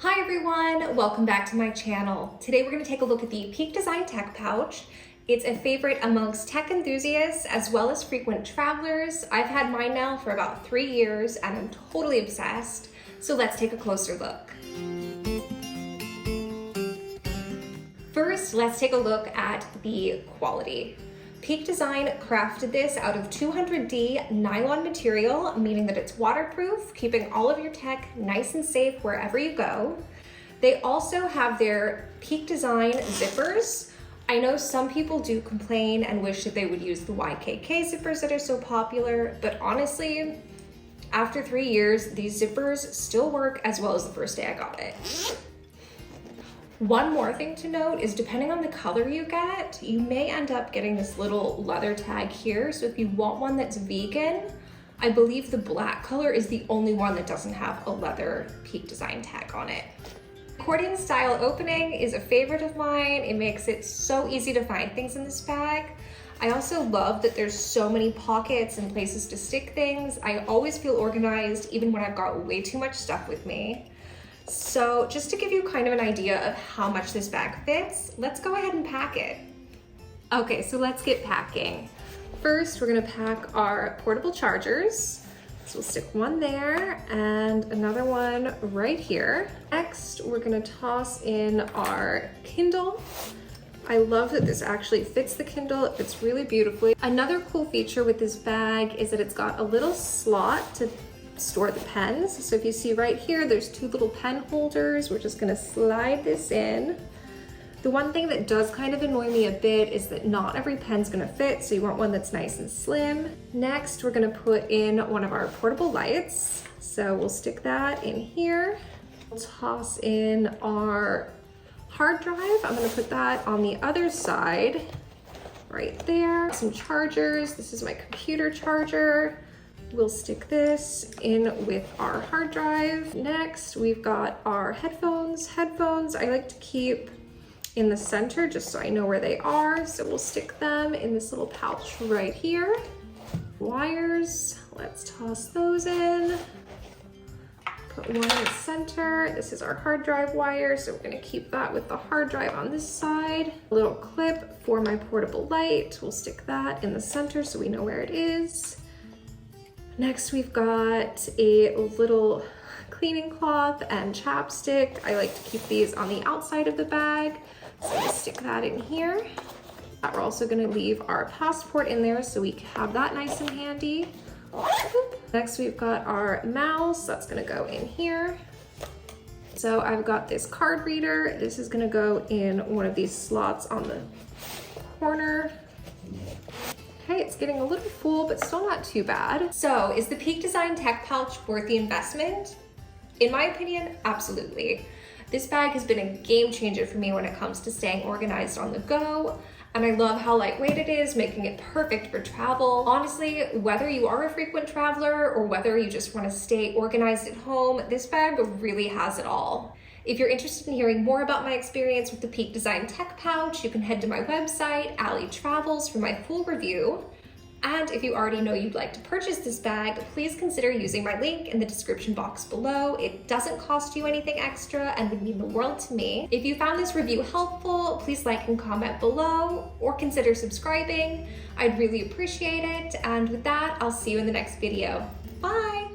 Hi everyone, welcome back to my channel. Today we're going to take a look at the Peak Design Tech Pouch. It's a favorite amongst tech enthusiasts as well as frequent travelers. I've had mine now for about 3 years and I'm totally obsessed. So let's take a closer look. First, let's take a look at the quality. Peak Design crafted this out of 200D nylon material, meaning that it's waterproof, keeping all of your tech nice and safe wherever you go. They also have their Peak Design zippers. I know some people do complain and wish that they would use the YKK zippers that are so popular, but honestly, after 3 years, these zippers still work as well as the first day I got it. One more thing to note is depending on the color you get, you may end up getting this little leather tag here. So if you want one that's vegan, I believe the black color is the only one that doesn't have a leather Peak Design tag on it. Accordion style opening is a favorite of mine. It makes it so easy to find things in this bag. I also love that there's so many pockets and places to stick things. I always feel organized even when I've got way too much stuff with me. So just to give you kind of an idea of how much this bag fits, let's go ahead and pack it. Okay, so let's get packing. First, we're gonna pack our portable chargers. So we'll stick one there and another one right here. Next, we're gonna toss in our Kindle. I love that this actually fits the Kindle. It fits really beautifully. Another cool feature with this bag is that it's got a little slot to store the pens. So if you see right here, there's 2 little pen holders. We're just gonna slide this in. The one thing that does kind of annoy me a bit is that not every pen's gonna fit, so you want one that's nice and slim. Next, we're gonna put in one of our portable lights. So we'll stick that in here. We'll toss in our hard drive. I'm gonna put that on the other side, right there. Some chargers. This is my computer charger. We'll stick this in with our hard drive. Next, we've got our headphones. Headphones I like to keep in the center just so I know where they are. So we'll stick them in this little pouch right here. Wires, let's toss those in. Put one in the center. This is our hard drive wire, so we're gonna keep that with the hard drive on this side. A little clip for my portable light. We'll stick that in the center so we know where it is. Next, we've got a little cleaning cloth and chapstick. I like to keep these on the outside of the bag, so we'll stick that in here. We're also gonna leave our passport in there so we can have that nice and handy. Next, we've got our mouse. That's gonna go in here. So I've got this card reader. This is gonna go in one of these slots on the corner. Okay, it's getting a little full, but still not too bad. So is the Peak Design Tech Pouch worth the investment? In my opinion, absolutely. This bag has been a game changer for me when it comes to staying organized on the go. And I love how lightweight it is, making it perfect for travel. Honestly, whether you are a frequent traveler or whether you just want to stay organized at home, this bag really has it all. If you're interested in hearing more about my experience with the Peak Design Tech Pouch, you can head to my website, Ally Travels, for my full review. And if you already know you'd like to purchase this bag, please consider using my link in the description box below. It doesn't cost you anything extra and would mean the world to me. If you found this review helpful, please like and comment below or consider subscribing. I'd really appreciate it. And with that, I'll see you in the next video. Bye!